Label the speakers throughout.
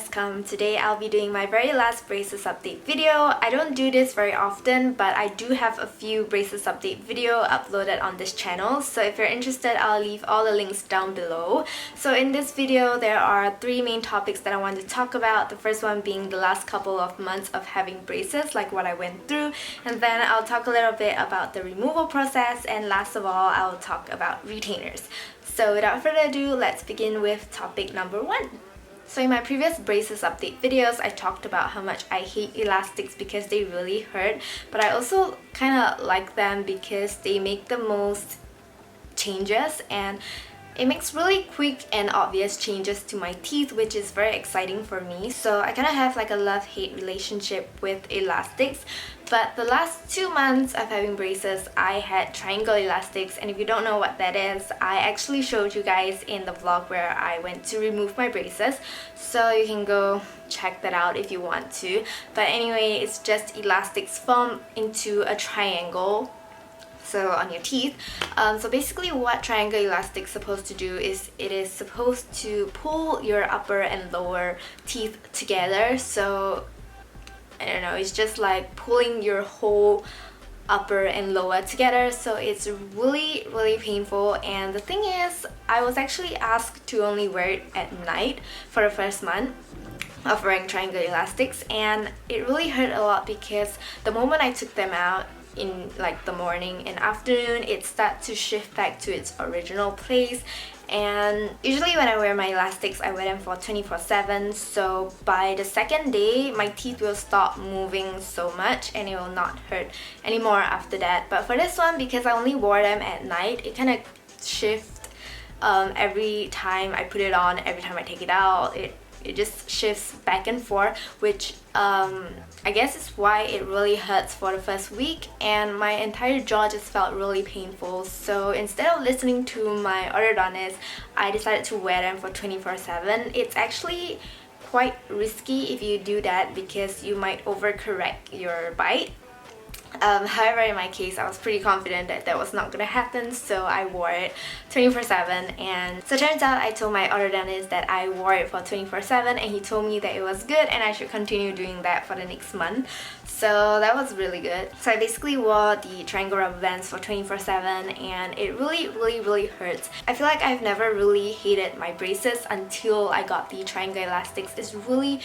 Speaker 1: has come. Today I'll be doing my very last braces update video. I don't do this very often, but I do have a few braces update video uploaded on this channel. So if you're interested, I'll leave all the links down below. So in this video, there are three main topics that I want to talk about. The first one being the last couple of months of having braces, like what I went through. And then I'll talk a little bit about the removal process. And last of all, I'll talk about retainers. So without further ado, let's begin with topic number one. So in my previous braces update videos, I talked about how much I hate elastics because they really hurt, but I also kind of like them because they make the most changes and it makes really quick and obvious changes to my teeth, which is very exciting for me. So I kind of have like a love-hate relationship with elastics. But the last 2 months of having braces, I had triangle elastics, and if you don't know what that is, I actually showed you guys in the vlog where I went to remove my braces. So you can go check that out if you want to. But anyway, it's just elastics formed into a triangle. So on your teeth. So basically what triangle elastic is supposed to do is it is supposed to pull your upper and lower teeth together. So I don't know, it's just like pulling your whole upper and lower together. So it's really painful, and the thing is, I was actually asked to only wear it at night for the first month of wearing triangle elastics, and it really hurt a lot because the moment I took them out in like the morning and afternoon, it starts to shift back to its original place. And usually when I wear my elastics, I wear them for 24/7, so by the second day my teeth will stop moving so much and it will not hurt anymore after that. But for this one, because I only wore them at night, it kind of shifts every time I put it on, every time I take it out. It just shifts back and forth, which I guess is why it really hurts for the first week, and my entire jaw just felt really painful. So instead of listening to my orthodontist, I decided to wear them for 24/7. It's actually quite risky if you do that because you might overcorrect your bite. However, in my case, I was pretty confident that that was not gonna happen, so I wore it 24/7. And so it turns out I told my orthodontist that I wore it for 24/7, and he told me that it was good and I should continue doing that for the next month. So that was really good. So I basically wore the triangle rubber bands for 24/7, and it really hurts. I feel like I've never really hated my braces until I got the triangle elastics. It's really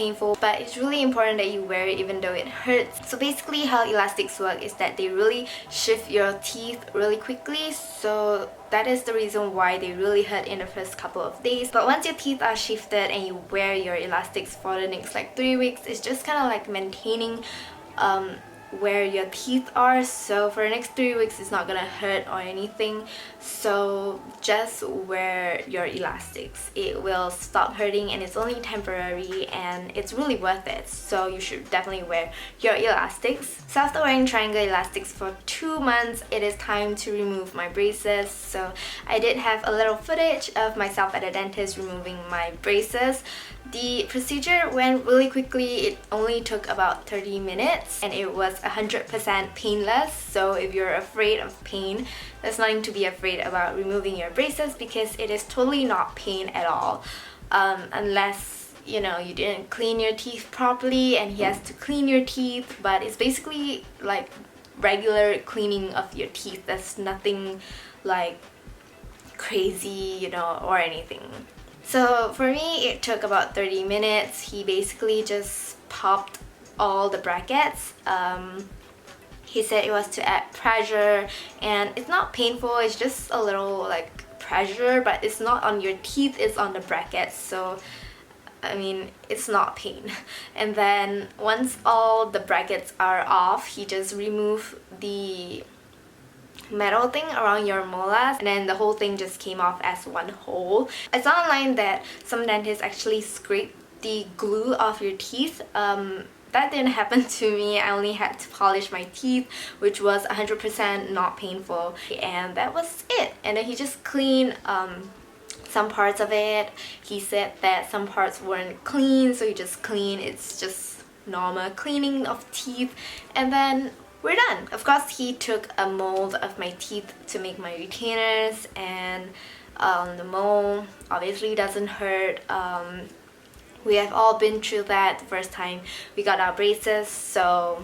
Speaker 1: painful, but it's really important that you wear it even though it hurts. So basically how elastics work is that they really shift your teeth really quickly, so that is the reason why they really hurt in the first couple of days. But once your teeth are shifted and you wear your elastics for the next like 3 weeks, it's just kind of like maintaining where your teeth are. So for the next 3 weeks, it's not gonna hurt or anything. So just wear your elastics. It will stop hurting and it's only temporary, and it's really worth it. So you should definitely wear your elastics. So after wearing triangle elastics for 2 months, it is time to remove my braces. So I did have a little footage of myself at the dentist removing my braces. The procedure went really quickly. It only took about 30 minutes and it was 100% painless. So if you're afraid of pain, there's nothing to be afraid about removing your braces because it is totally not pain at all, unless you know you didn't clean your teeth properly and he has to clean your teeth. But it's basically like regular cleaning of your teeth. There's nothing like crazy, you know, or anything. So for me, it took about 30 minutes. He basically just popped all the brackets. He said it was to add pressure, and it's not painful, it's just a little like pressure, but it's not on your teeth, it's on the brackets. So I mean, it's not pain. And then once all the brackets are off, he just removed the metal thing around your molars, and then the whole thing just came off as one whole. I saw online that some dentists actually scrape the glue off your teeth. That didn't happen to me. I only had to polish my teeth, which was 100% not painful, and that was it. And then he just cleaned some parts of it. He said that some parts weren't clean, so he just cleaned. It's just normal cleaning of teeth, and then we're done. Of course, he took a mold of my teeth to make my retainers, and the mold obviously doesn't hurt. We have all been through that the first time we got our braces, so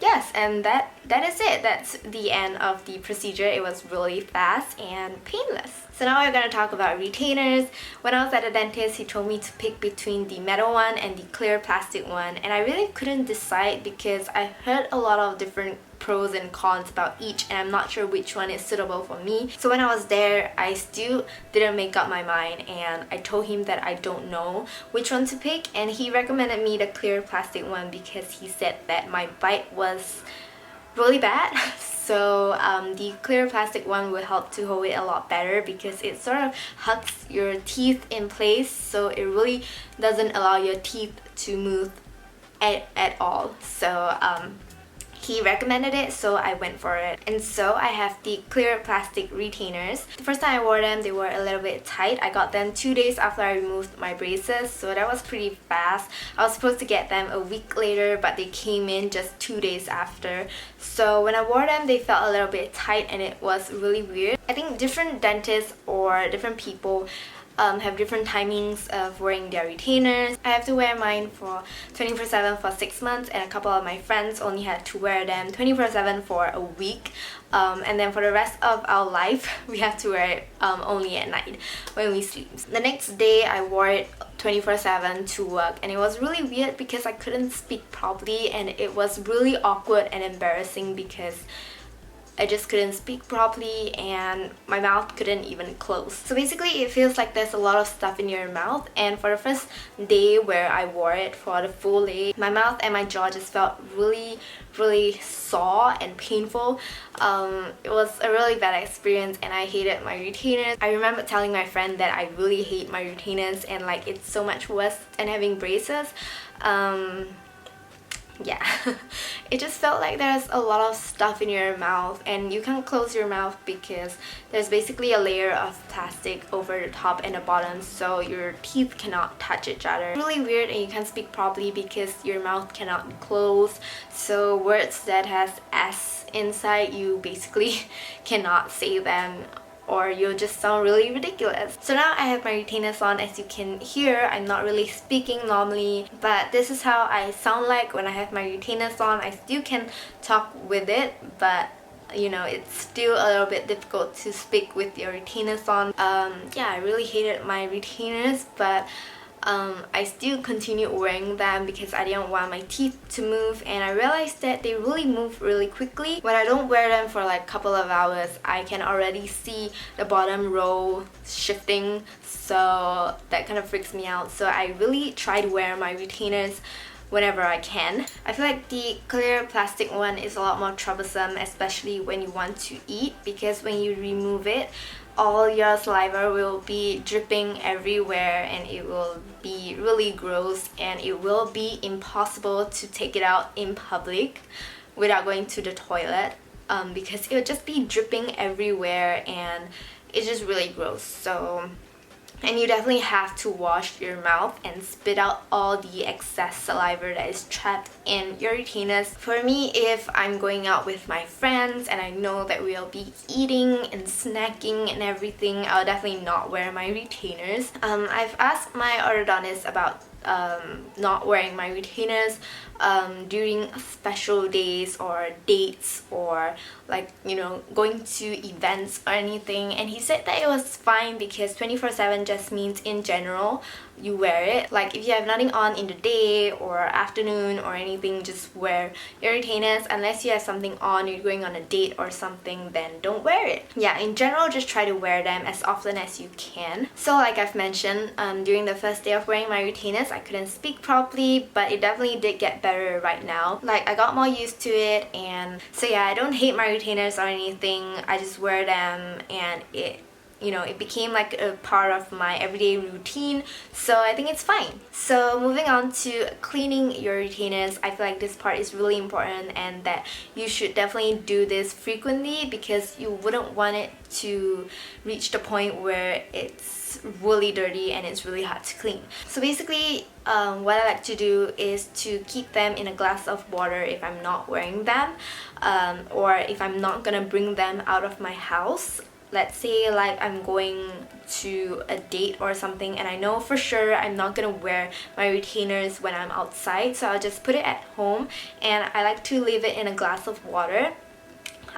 Speaker 1: yes, and that is it. That's the end of the procedure. It was really fast and painless. So now we're going to talk about retainers. When I was at the dentist, he told me to pick between the metal one and the clear plastic one, and I really couldn't decide because I heard a lot of different pros and cons about each, and I'm not sure which one is suitable for me. So when I was there, I still didn't make up my mind, and I told him that I don't know which one to pick, and he recommended me the clear plastic one because he said that my bite was really bad. So the clear plastic one will help to hold it a lot better because it sort of hugs your teeth in place, so it really doesn't allow your teeth to move at all. So he recommended it, so I went for it. And so I have the clear plastic retainers. The first time I wore them, they were a little bit tight. I got them 2 days after I removed my braces, so that was pretty fast. I was supposed to get them a week later, but they came in just 2 days after. So when I wore them, they felt a little bit tight and it was really weird. I think different dentists or different people have different timings of wearing their retainers. I have to wear mine for 24/7 for 6 months, and a couple of my friends only had to wear them 24/7 for a week. And then for the rest of our life, we have to wear it only at night when we sleep. The next day, I wore it 24/7 to work, and it was really weird because I couldn't speak properly, and it was really awkward and embarrassing because I just couldn't speak properly and my mouth couldn't even close. So basically it feels like there's a lot of stuff in your mouth, and for the first day where I wore it for the full day, my mouth and my jaw just felt really sore and painful. It was a really bad experience and I hated my retainers. I remember telling my friend that I really hate my retainers and like it's so much worse than having braces. Yeah, it just felt like there's a lot of stuff in your mouth and you can't close your mouth because there's basically a layer of plastic over the top and the bottom, so your teeth cannot touch each other. It's really weird, and you can't speak properly because your mouth cannot close, so words that has S inside, you basically cannot say them or you'll just sound really ridiculous. So now I have my retainers on. As you can hear, I'm not really speaking normally, but this is how I sound like when I have my retainers on. I still can talk with it, but you know, it's still a little bit difficult to speak with your retainers on. Yeah, I really hated my retainers, but I still continued wearing them because I didn't want my teeth to move, and I realized that they really move really quickly. When I don't wear them for like a couple of hours, I can already see the bottom row shifting, so that kind of freaks me out. So I really try to wear my retainers whenever I can. I feel like the clear plastic one is a lot more troublesome, especially when you want to eat, because when you remove it, all your saliva will be dripping everywhere and it will be really gross, and it will be impossible to take it out in public without going to the toilet because it will just be dripping everywhere and it's just really gross. So, and you definitely have to wash your mouth and spit out all the excess saliva that is trapped in your retainers. For me, if I'm going out with my friends and I know that we'll be eating and snacking and everything, I'll definitely not wear my retainers. I've asked my orthodontist about not wearing my retainers during special days or dates or like, you know, going to events or anything, and he said that it was fine because 24/7 just means in general you wear it. Like if you have nothing on in the day or afternoon or anything, just wear your retainers. Unless you have something on, you're going on a date or something, then don't wear it. Yeah, in general, just try to wear them as often as you can. So like I've mentioned, during the first day of wearing my retainers, I couldn't speak properly, but it definitely did get better right now. Like I got more used to it, and so yeah, I don't hate my retainers or anything. I just wear them and it became like a part of my everyday routine, so I think it's fine. So moving on to cleaning your retainers, I feel like this part is really important and that you should definitely do this frequently because you wouldn't want it to reach the point where it's really dirty and it's really hard to clean. So basically, what I like to do is to keep them in a glass of water if I'm not wearing them, or if I'm not gonna bring them out of my house. let's say like I'm going to a date or something and I know for sure I'm not gonna wear my retainers when I'm outside, so I'll just put it at home, and I like to leave it in a glass of water.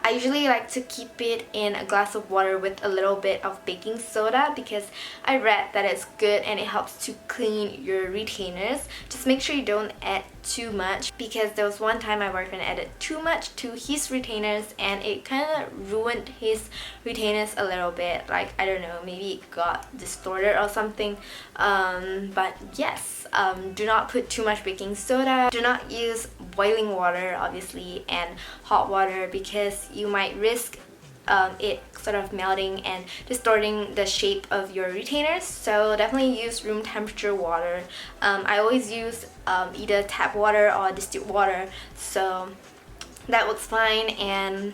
Speaker 1: I usually like to keep it in a glass of water with a little bit of baking soda because I read that it's good and it helps to clean your retainers. Just make sure you don't add too much, because there was one time my boyfriend added too much to his retainers and it kind of ruined his retainers a little bit. Like, I don't know, maybe it got distorted or something. But yes, do not put too much baking soda. Do not use boiling water, obviously, and hot water, because you might risk it sort of melting and distorting the shape of your retainers. So definitely use room temperature water. I always use either tap water or distilled water, so that works fine. And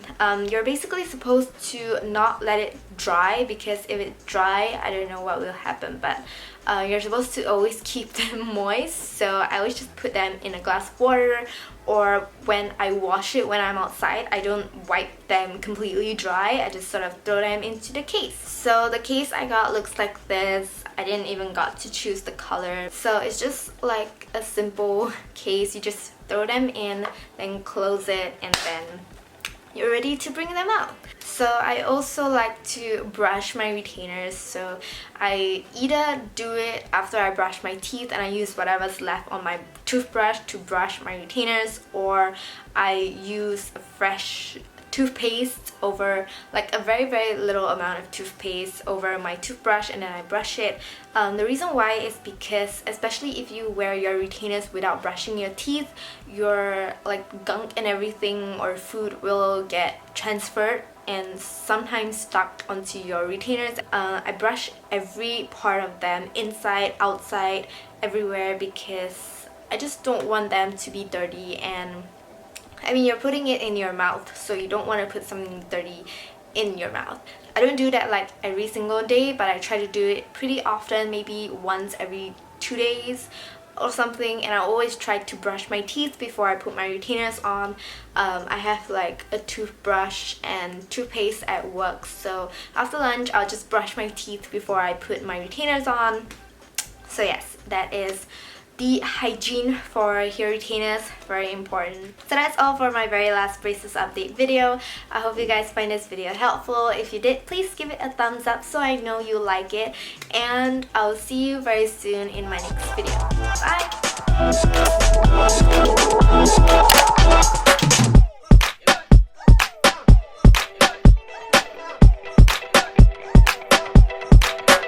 Speaker 1: you're basically supposed to not let it dry, because if it's dry, I don't know what will happen, but you're supposed to always keep them moist. So I always just put them in a glass of water, or when I wash it when I'm outside, I don't wipe them completely dry. I just sort of throw them into the case. So the case I got looks like this. I didn't even got to choose the color. So it's just like a simple case. You just throw them in, then close it, and then you're ready to bring them out. So I also like to brush my retainers. So I either do it after I brush my teeth and I use whatever's left on my toothbrush to brush my retainers, or I use a fresh toothpaste over, like a very little amount of toothpaste over my toothbrush, and then I brush it. The reason why is because, especially if you wear your retainers without brushing your teeth, your like gunk and everything or food will get transferred and sometimes stuck onto your retainers. I brush every part of them, inside, outside, everywhere, because I just don't want them to be dirty. And I mean, you're putting it in your mouth, so you don't want to put something dirty in your mouth. I don't do that like every single day, but I try to do it pretty often, maybe once every 2 days or something. And I always try to brush my teeth before I put my retainers on. I have like a toothbrush and toothpaste at work, so after lunch I'll just brush my teeth before I put my retainers on. So yes, that is the hygiene for your retainers, very important. So that's all for my very last braces update video. I hope you guys find this video helpful. If you did, please give it a thumbs up so I know you like it, and I'll see you very soon in my next video. Bye!